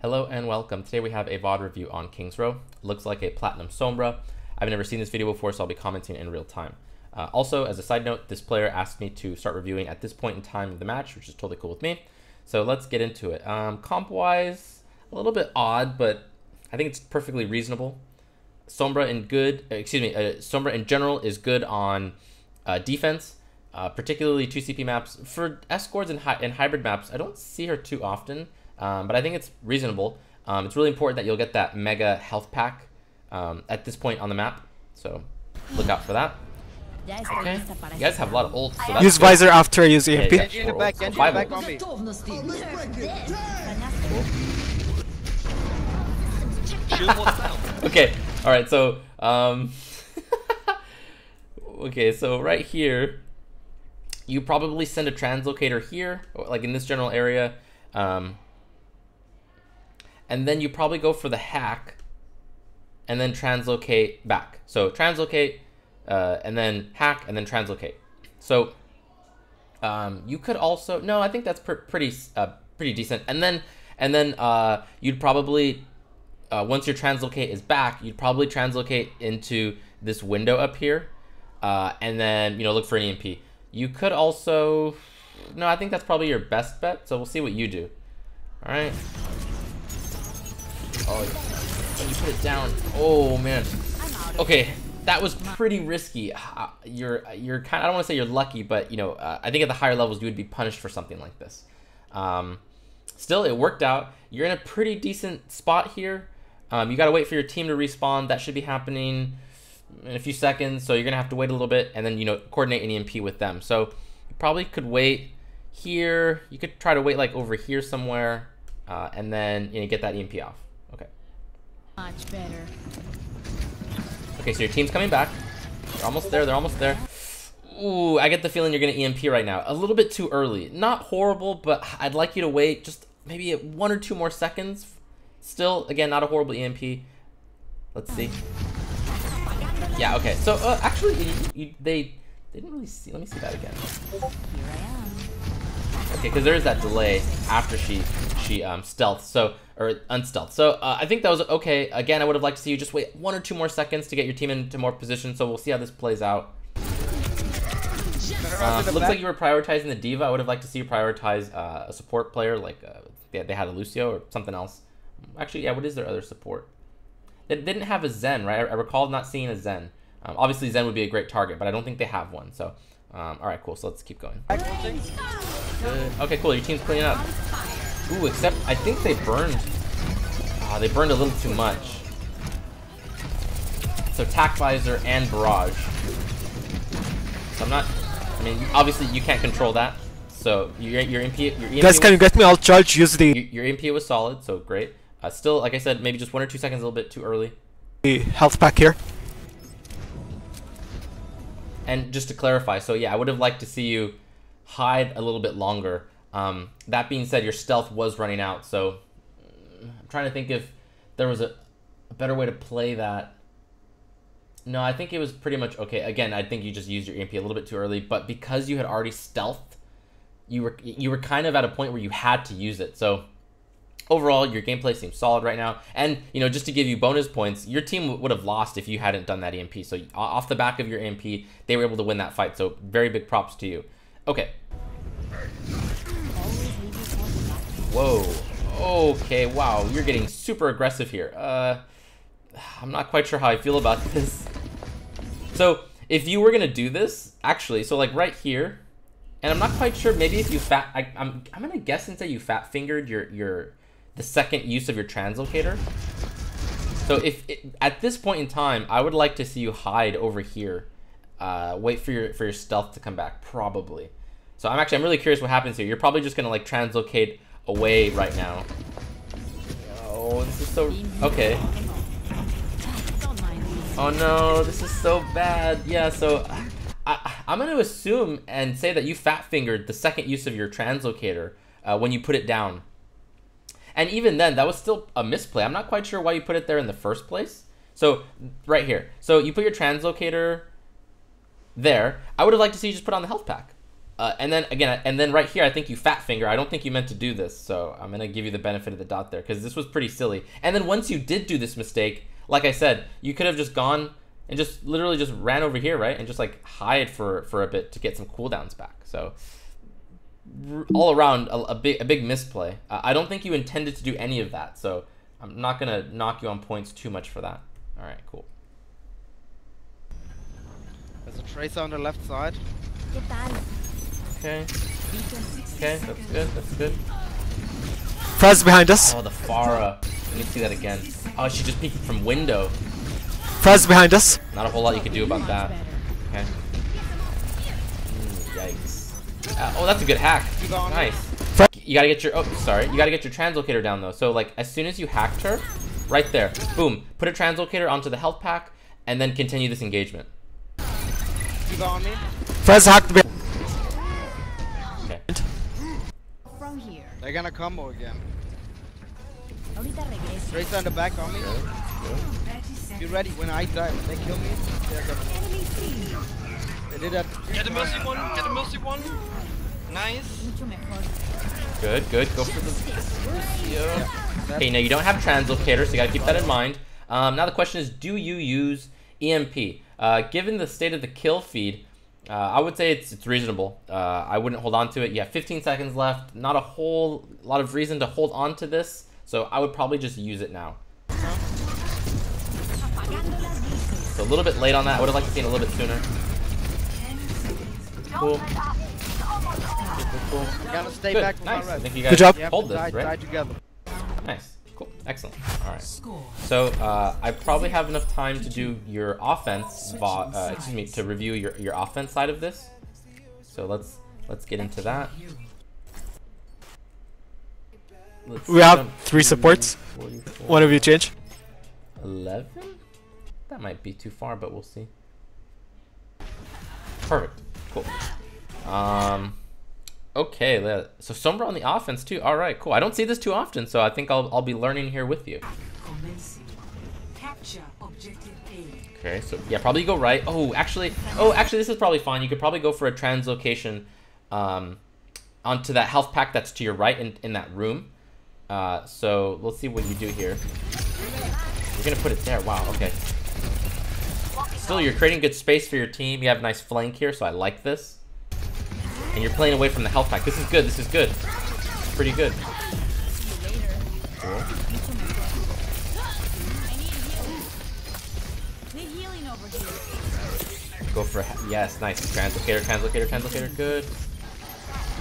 Hello and welcome. Today we have a VOD review on King's Row. Looks like a Platinum Sombra. I've never seen this video before, so I'll be commenting in real time. Also, as a side note, this player asked me to start reviewing at this point in time of the match, which is totally cool with me. So let's get into it. Comp-wise, a little bit odd, but I think it's perfectly reasonable. Sombra in general is good on defense, particularly 2CP maps. For escorts and hybrid maps, I don't see her too often. But I think it's reasonable. It's really important that you'll get that mega health pack at this point on the map. So look out for that. Okay. You guys have a lot of ults. So use visor after I use EMP. Genji in the back, Genji in the back on me. Okay, alright, so okay, so right here you probably send a translocator here, like in this general area. And then you probably go for the hack and then translocate back. So translocate and then hack and then translocate. So you could also, no, I think that's pretty decent. And then you'd probably, once your translocate is back, you'd probably translocate into this window up here and then, look for an EMP. You could also, no, I think that's probably your best bet. So we'll see what you do. All right. Oh, you put it down. Oh man. Okay, that was pretty risky. You're kind. I don't want to say you're lucky, but I think at the higher levels you would be punished for something like this. Still, it worked out. You're in a pretty decent spot here. You gotta wait for your team to respawn. That should be happening in a few seconds. So you're gonna have to wait a little bit, and then coordinate an EMP with them. So you probably could wait here. You could try to wait like over here somewhere, and then get that EMP off. Okay. Much better. Okay, so your team's coming back. They're almost there. They're almost there. Ooh, I get the feeling you're gonna EMP right now. A little bit too early. Not horrible, but I'd like you to wait just maybe 1 or 2 more seconds. Still, again, not a horrible EMP. Let's see. Yeah. Okay. So actually, they didn't really see. Let me see that again. Here I am. Okay, because there is that delay after she stealth, or unstealth. So I think that was okay. Again, I would have liked to see you just wait 1 or 2 more seconds to get your team into more position. So we'll see how this plays out. Looks like you were prioritizing the diva. I would have liked to see you prioritize a support player, like they had a Lucio or something else. Actually, yeah. What is their other support? They didn't have a Zen, right? I recall not seeing a Zen. Obviously, Zen would be a great target, but I don't think they have one. So. All right, cool. So let's keep going. Okay, cool. Your team's cleaning up. Ooh, except I think they burned. They burned a little too much. So tack visor and barrage. So I'm not. I mean, obviously you can't control that. So your EMP. Guys, can you get me? I'll charge. Use the. Your EMP was solid, so great. Still, like I said, maybe just 1 or 2 seconds, a little bit too early. Health pack here. And just to clarify, so yeah, I would have liked to see you hide a little bit longer. That being said, your stealth was running out, so I'm trying to think if there was a better way to play that. No, I think it was pretty much okay. Again, I think you just used your EMP a little bit too early, but because you had already stealthed, you were kind of at a point where you had to use it. So overall, your gameplay seems solid right now. And, just to give you bonus points, your team would have lost if you hadn't done that EMP. So off the back of your EMP, they were able to win that fight. So very big props to you. Okay. Whoa. Okay, wow. You're getting super aggressive here. I'm not quite sure how I feel about this. So if you were going to do this, actually, so like right here, and I'm not quite sure, maybe if you I'm going to guess and say you fat fingered the second use of your translocator. So at this point in time, I would like to see you hide over here. Wait for your stealth to come back, probably. So I'm really curious what happens here. You're probably just gonna like translocate away right now. Oh, this is so okay. Oh no, this is so bad. Yeah, so I'm gonna assume and say that you fat fingered the second use of your translocator when you put it down. And even then, that was still a misplay. I'm not quite sure why you put it there in the first place. So, right here. So, you put your translocator there. I would have liked to see you just put on the health pack. And then again, and then right here, I think you fat finger. I don't think you meant to do this, so I'm gonna give you the benefit of the doubt there because this was pretty silly. And then once you did do this mistake, like I said, you could have just gone and just literally just ran over here, right, and just like hide for a bit to get some cooldowns back. So all around a big misplay. I don't think you intended to do any of that, so I'm not gonna knock you on points too much for that. All right, cool. There's a tracer on the left side. Okay. Okay, that's good. That's good. Fraz behind us. Oh, the Pharah. Let me see that again. Oh, she just peeked from window. Fraz behind us. Not a whole lot you can do about that. Okay. Yikes. Oh, that's a good hack. Nice. You gotta get your. Oh, sorry. You gotta get your translocator down though. So like, as soon as you hacked her, right there, boom, put a translocator onto the health pack, and then continue this engagement. You got on me? Fraz hacked behind. Okay. From here. They're gonna combo again. Ahorita regreso. Tracer on the back on me. Be ready when I die. When they kill me, they're gonna. They did that. Get a mercy one. Get a mercy one. Nice. Mucho mejor. Good, good. Go for the. Yeah. Okay, now you don't have translocator, so you gotta keep that in mind. Now the question is, do you use EMP? Given the state of the kill feed, I would say it's reasonable. I wouldn't hold on to it. You have 15 seconds left. Not a whole lot of reason to hold on to this, so I would probably just use it now. So a little bit late on that. I would have liked to see it a little bit sooner. Cool. Cool. You gotta stay Good. back from Nice. my I red. think you guys Good job. hold this, Die right? together. Nice. Cool. Excellent. All right. So I probably have enough time to do your offense. Excuse me, to review your offense side of this. So let's get into that. We have 3 supports. 44. One of you change. 11? That might be too far, but we'll see. Perfect. Cool. Okay, so Sombra on the offense too. All right, cool. I don't see this too often, so I think I'll be learning here with you. Capture objective A. Okay, so yeah, probably go right. Oh, actually, this is probably fine. You could probably go for a translocation onto that health pack that's to your right in that room. So let's see what you do here. You're gonna put it there. Wow. Okay. Still, you're creating good space for your team. You have a nice flank here, so I like this. And you're playing away from the health pack. This is good. This is good. Pretty good. Cool. Go for yes, nice. Translocator. Good.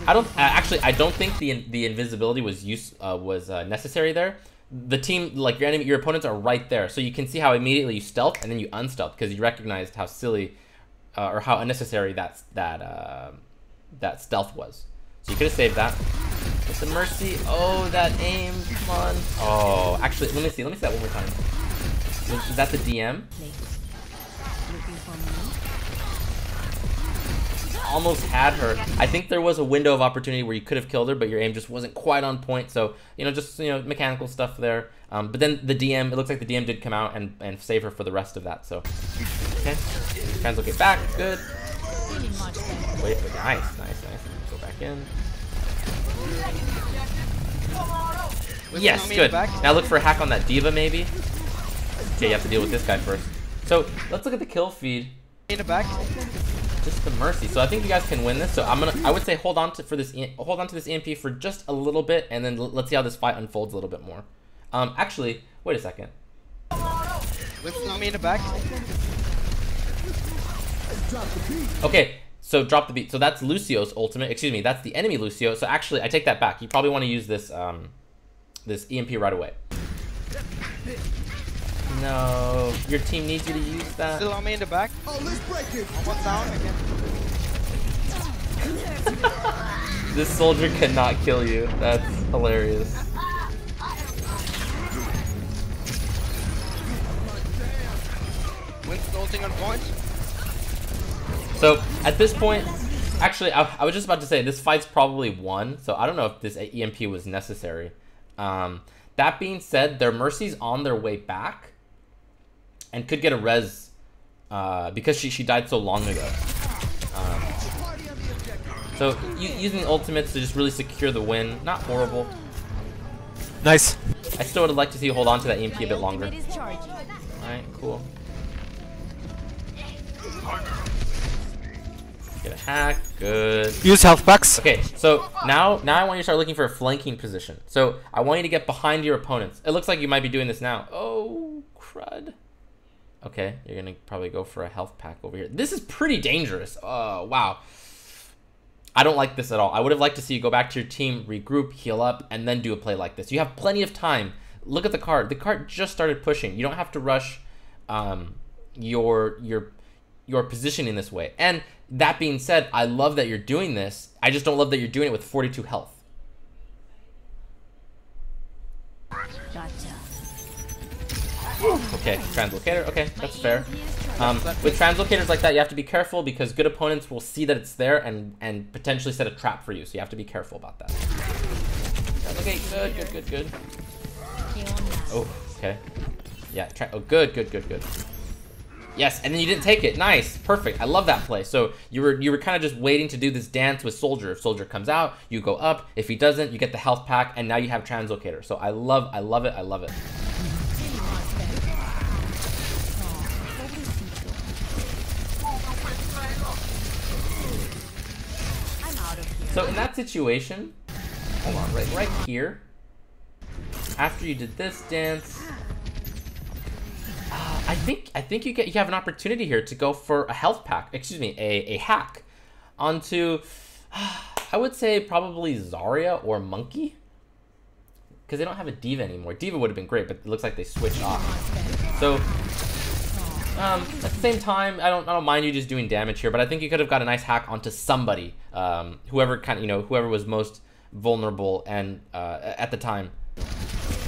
I don't think the invisibility was necessary there. The team, like your opponents are right there, so you can see how immediately you stealth and then you unstealth because you recognized how silly or how unnecessary that stealth was. So you could have saved that. With the mercy. Oh, that aim. Come on. Oh, actually, let me see that one more time. Is that the DM? Almost had her. I think there was a window of opportunity where you could have killed her, but your aim just wasn't quite on point. So, just mechanical stuff there. But then the DM, it looks like the DM did come out and save her for the rest of that. So, okay. Translocate back. Good. Wait, nice. Go back in. Yes, good. Now look for a hack on that diva, maybe. Okay, you have to deal with this guy first. So let's look at the kill feed. In the back. Just the mercy. So I think you guys can win this. So I would say hold on to this EMP for just a little bit, and then let's see how this fight unfolds a little bit more. Actually, wait a second. Winston on me in the back. Okay, so drop the beat. So that's Lucio's ultimate. Excuse me, that's the enemy Lucio. So actually, I take that back. You probably want to use this this EMP right away. No, your team needs you to use that. Still on me in the back. Oh, let's break it. Almost down again. This soldier cannot kill you. That's hilarious. Winston ulting on point. So at this point, actually, I was just about to say this fight's probably won. So I don't know if this EMP was necessary. That being said, their Mercy's on their way back and could get a res because she died so long ago. So using the ultimates to just really secure the win, not horrible. Nice. I still would like to see you hold on to that EMP a bit longer. Ultimate is charging. Alright, cool. Get a hack, good. Use health packs. Okay, so now I want you to start looking for a flanking position. So I want you to get behind your opponents. It looks like you might be doing this now. Oh, crud. Okay, you're gonna probably go for a health pack over here. This is pretty dangerous. Oh, wow. I don't like this at all. I would have liked to see you go back to your team, regroup, heal up, and then do a play like this. You have plenty of time. Look at the card. The card just started pushing. You don't have to rush your position in this way. And that being said, I love that you're doing this. I just don't love that you're doing it with 42 health. Gotcha. Okay, translocator. Okay, that's fair. With translocators like that, you have to be careful because good opponents will see that it's there and potentially set a trap for you. So you have to be careful about that. Okay, good. Oh, okay. Yeah, oh, good. Yes, and then you didn't take it. Nice, perfect. I love that play. So you were kind of just waiting to do this dance with Soldier. If Soldier comes out, you go up. If he doesn't, you get the health pack, and now you have translocator. So I love it. So in that situation, hold on, right here, after you did this dance, I think you have an opportunity here to go for a health pack, excuse me, a hack onto, I would say probably Zarya or Monkey, because they don't have a Diva anymore. Diva would have been great, but it looks like they switched off. So at the same time, I don't mind you just doing damage here, but I think you could have got a nice hack onto somebody, whoever was most vulnerable and at the time,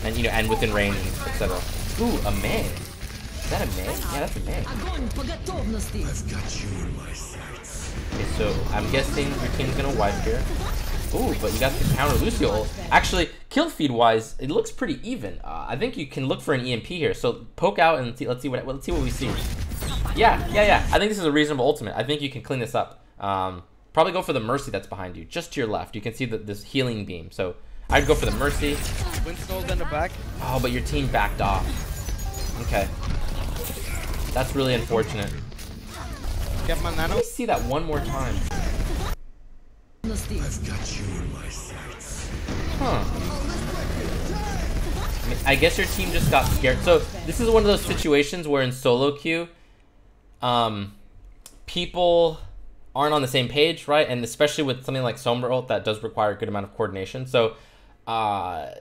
and and within range, etc. Ooh, a May. Is that a May? Yeah, that's a May. I've got you in my sights. Okay, so I'm guessing your team's gonna wipe here. Ooh, but you got the counter Lucio. Actually, kill feed wise, it looks pretty even. I think you can look for an EMP here. So poke out and see. Let's see what we see. Yeah. I think this is a reasonable ultimate. I think you can clean this up. Probably go for the Mercy that's behind you, just to your left. You can see this healing beam. So I'd go for the Mercy. Winston's in the back. Oh, but your team backed off. Okay, that's really unfortunate. Get my nano. Let me see that one more time. I've got you in my sights. Huh. I guess your team just got scared. So this is one of those situations where in solo queue, people aren't on the same page, right? And especially with something like Sombra ult that does require a good amount of coordination. So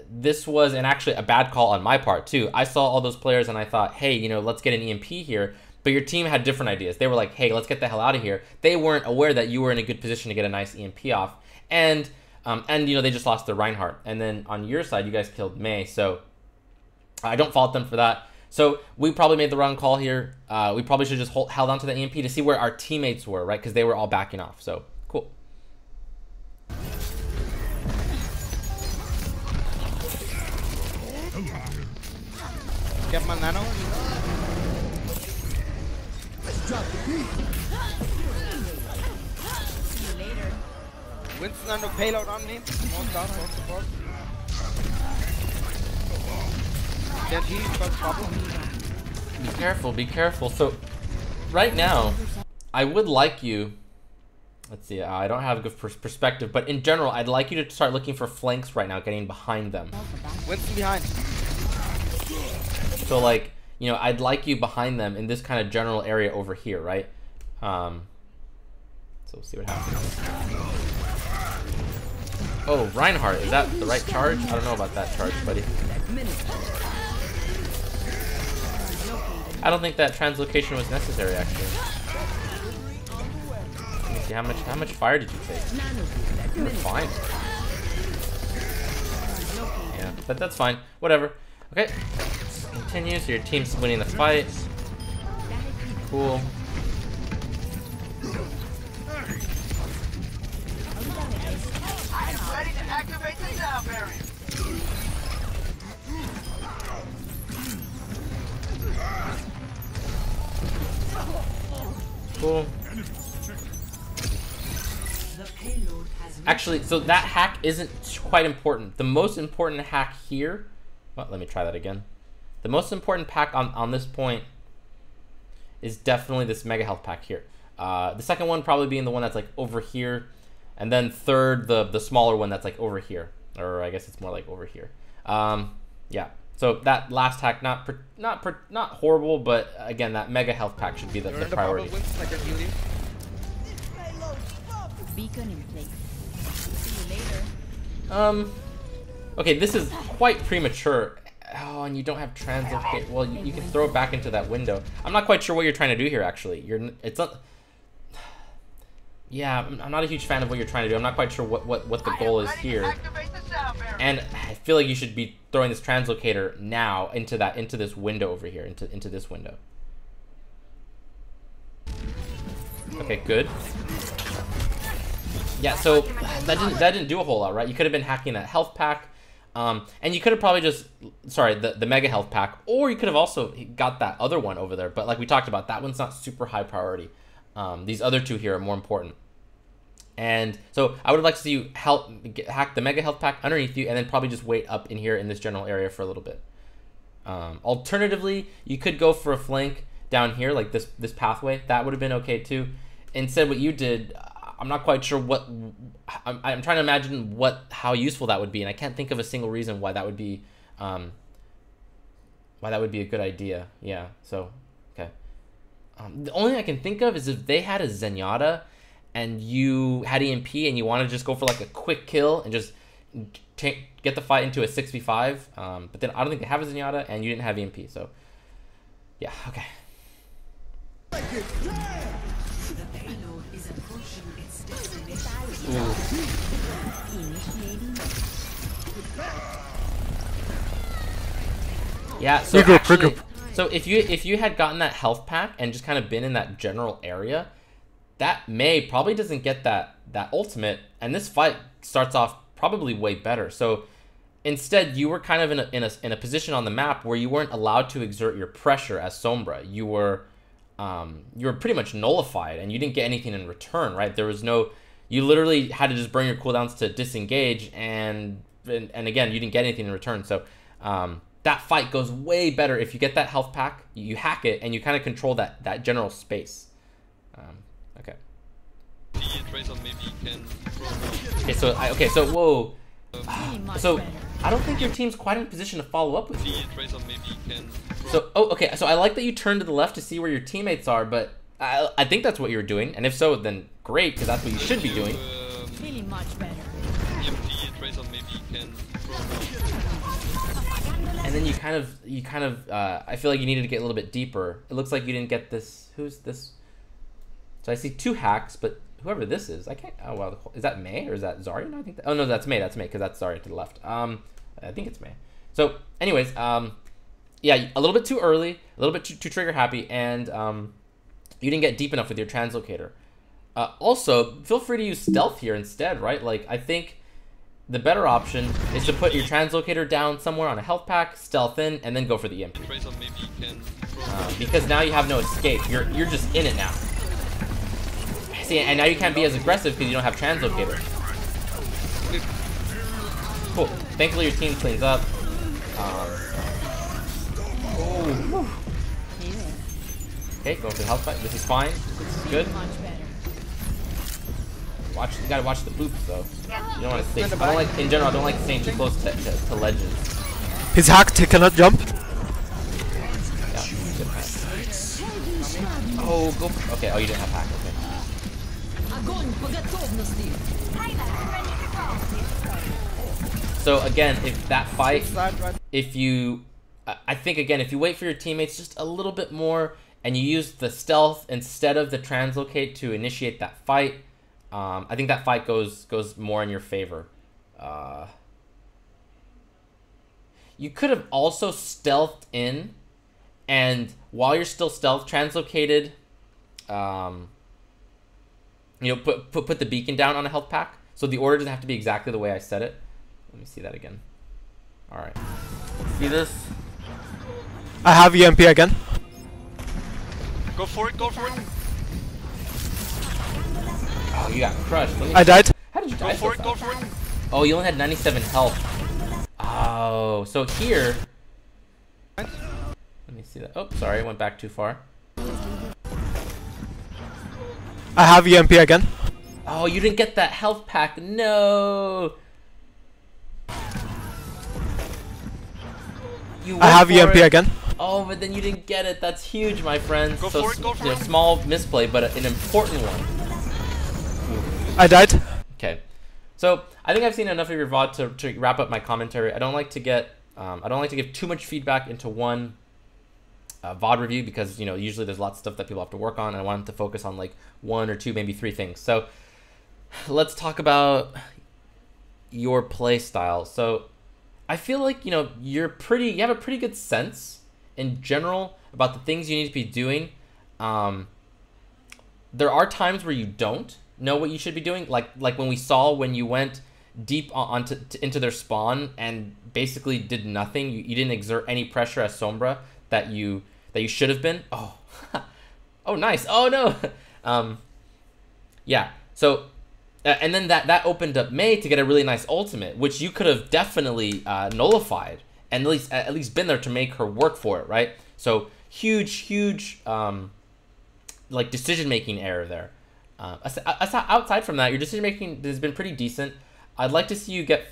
this was actually a bad call on my part too. I saw all those players and I thought, hey, let's get an EMP here. But your team had different ideas. They were like, hey, let's get the hell out of here. They weren't aware that you were in a good position to get a nice EMP off. And they just lost their Reinhardt. And then on your side, you guys killed May. So I don't fault them for that. So we probably made the wrong call here. We probably should have just held on to the EMP to see where our teammates were, right? Because they were all backing off. So cool. Get my nano. Winston nano payload on me. One down, one support. Can't heal, got trouble. Be careful. So right now, I would like you, let's see, I don't have a good perspective, but in general, I'd like you to start looking for flanks right now, getting behind them. Winston behind. So like, I'd like you behind them in this kind of general area over here, right? So we'll see what happens. Oh, Reinhardt, is that the right charge? I don't know about that charge, buddy. I don't think that translocation was necessary, actually. Let me see, how much fire did you take? You were fine. Yeah, but that's fine. Whatever. Okay. Continue, so your team's winning the fight. Cool. Ready to activate the sound barrier. Cool. The payload Actually, so that hack isn't quite important. The most important hack here... Well, let me try that again. The most important pack on this point is definitely this mega health pack here. The second one probably being the one that's like over here. And then third, the smaller one that's like over here. Or I guess it's more like over here. Yeah. So that last hack, not horrible, but again, that mega health pack should be the priority. Beacon in place. See you later. Okay, this is quite premature. Oh, and you don't have translocate. Well, you can throw it back into that window. I'm not quite sure what you're trying to do here, actually. It's not... Yeah, I'm not a huge fan of what you're trying to do. I'm not quite sure what the goal is here. And I feel like you should be throwing this translocator now into this window over here, into this window. Okay, good. Yeah, so that didn't do a whole lot, right? You could have been hacking that health pack, and you could have probably just, sorry, the mega health pack, or you could have also got that other one over there. But like we talked about, that one's not super high priority. These other two here are more important. And so I would like to see you hack the mega health pack underneath you, and then probably just wait up in here in this general area for a little bit. Alternatively, you could go for a flank down here, like this pathway. That would have been okay too. Instead, what you did, I'm not quite sure what. I'm trying to imagine how useful that would be, and I can't think of a single reason why that would be. Why that would be a good idea. Yeah. So, okay. The only thing I can think of is if they had a Zenyatta, and you had EMP, and you want to just go for like a quick kill and just get the fight into a 6v5. But then I don't think they have a Zenyatta, and you didn't have EMP. So, yeah. Okay. Ooh. Yeah, so actually, so if you had gotten that health pack and just kind of been in that general area, that probably doesn't get that ultimate, and this fight starts off probably way better. So instead, you were kind of in a position on the map where you weren't allowed to exert your pressure as Sombra. You were pretty much nullified, and you didn't get anything in return, right? There was no. You literally had to just burn your cooldowns to disengage, and again, you didn't get anything in return. So that fight goes way better if you get that health pack, you hack it, and you kind of control that general space. Okay. Okay, so whoa. So I don't think your team's quite in a position to follow up with you. So okay. So I like that you turned to the left to see where your teammates are, but I think that's what you were doing, and if so, then great, because that's what you should be doing. Feeling much better. And then you kind of, I feel like you needed to get a little bit deeper. It looks like you didn't get this. Who's this? So I see 2 hacks, but whoever this is, I can't. Oh wow, is that Mei or is that Zarya? No, I think. Oh no, that's Mei. That's Mei, because that's Zarya to the left. I think it's Mei. So, anyways, yeah, a little bit too early, a little bit too trigger happy, and you didn't get deep enough with your translocator. Also, feel free to use stealth here instead, right? Like, I think the better option is to put your translocator down somewhere on a health pack, stealth in, and then go for the EMP. Because now you have no escape. You're just in it now. See, and now you can't be as aggressive because you don't have translocator. Cool. Thankfully, your team cleans up. Okay, going for the health fight. This is fine. This is good. You gotta watch the boops though. You don't want to stay. I don't like, in general, I don't like staying too close to ledges. He's hacked. He cannot jump. Yeah, good hack. Oh, go. Okay. Oh, you didn't have hack. Okay. So again, if that fight, I think again, if you wait for your teammates just a little bit more, and you use the stealth instead of the translocate to initiate that fight, I think that fight goes more in your favor. You could have also stealthed in, and while you're still stealth translocated, you know, put the beacon down on a health pack. So the order doesn't have to be exactly the way I said it. Let me see that again. All right. See this? I have EMP again. Go for it, go for it. Oh, you got crushed. I died. How did you Go die so for it, go fast? for it. Oh, you only had 97 health. Oh, so here. Let me see that. Oh, sorry, I went back too far. I have EMP again. Oh, you didn't get that health pack. No. I have EMP again. Oh, but then you didn't get it. That's huge, my friends. Go for it, go for you know, it. small misplay, but an important one. I died. Okay, so I think I've seen enough of your VOD to wrap up my commentary. I don't like to get, I don't like to give too much feedback into one VOD review because usually there's lots of stuff that people have to work on, and I want them to focus on like 1 or 2, maybe 3 things. So let's talk about your play style. So I feel like you have a pretty good sense in general about the things you need to be doing. There are times where you don't know what you should be doing, like when we saw when you went deep into their spawn and basically did nothing. You didn't exert any pressure as Sombra that you should have been. Oh, oh nice. Oh no. Yeah. So and then that opened up Mei to get a really nice ultimate, which you could have definitely nullified and at least been there to make her work for it, right? So huge like decision-making error there. Outside from that, your decision-making has been pretty decent. I'd like to see you get...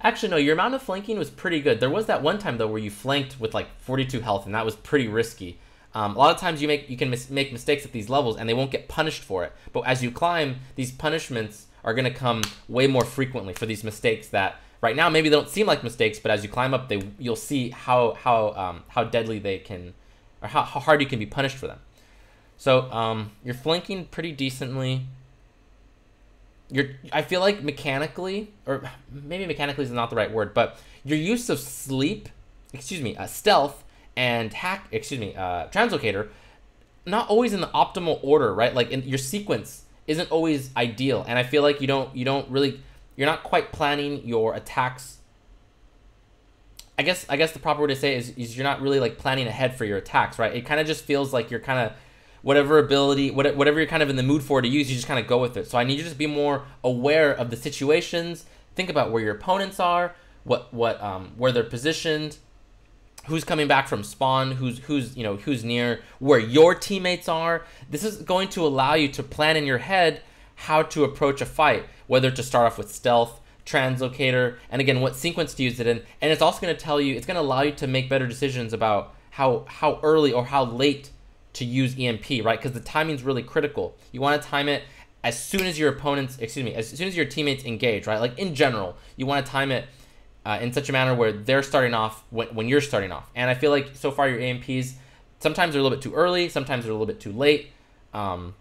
Actually, no, your amount of flanking was pretty good. There was that one time, though, where you flanked with, like, 42 health, and that was pretty risky. A lot of times you can make mistakes at these levels, and they won't get punished for it. But as you climb, these punishments are going to come way more frequently for these mistakes that... Right now, maybe they don't seem like mistakes, but as you climb up, you'll see how deadly they can... Or how hard you can be punished for them. So you're flanking pretty decently. I feel like mechanically, or maybe mechanically is not the right word, but your use of stealth and translocator, not always in the optimal order, right? Like your sequence isn't always ideal, and I feel like you're not quite planning your attacks. I guess the proper way to say it is you're not really like planning ahead for your attacks, right? It kind of just feels like you're kind of whatever ability, whatever you're kind of in the mood for to use, you just kind of go with it. So I need you to just be more aware of the situations. Think about where your opponents are, where they're positioned, who's coming back from spawn, who's near, where your teammates are. This is going to allow you to plan in your head how to approach a fight, whether to start off with stealth, translocator, and again, what sequence to use it in. And it's also going to tell you, it's going to allow you to make better decisions about how early or how late to use EMP, right? Because the timing is really critical. You want to time it as soon as your as soon as your teammates engage, right? Like in general, you want to time it in such a manner where they're starting off when you're starting off. And I feel like so far your EMPs, sometimes they're a little bit too early, sometimes they're a little bit too late. I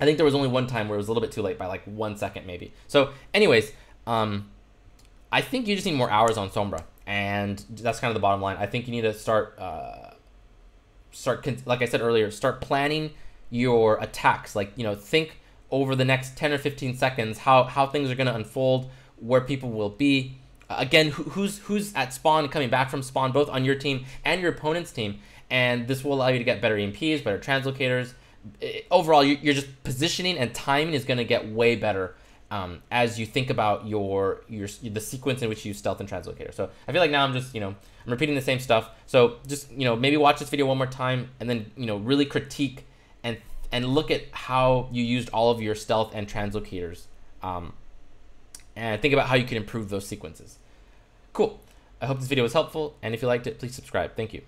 think there was only one time where it was a little bit too late by like 1 second maybe. So anyways, I think you just need more hours on Sombra, and that's kind of the bottom line. I think you need to start like I said earlier, start planning your attacks. Like, think over the next 10 or 15 seconds how things are going to unfold, where people will be. Again, who's at spawn, coming back from spawn, both on your team and your opponent's team. And this will allow you to get better EMPs, better translocators. Overall, you're just positioning and timing is going to get way better as you think about the sequence in which you use stealth and translocator. So I feel like now I'm just, I'm repeating the same stuff. So just, maybe watch this video one more time and then, really critique and look at how you used all of your stealth and translocators. And think about how you can improve those sequences. Cool. I hope this video was helpful. And if you liked it, please subscribe. Thank you.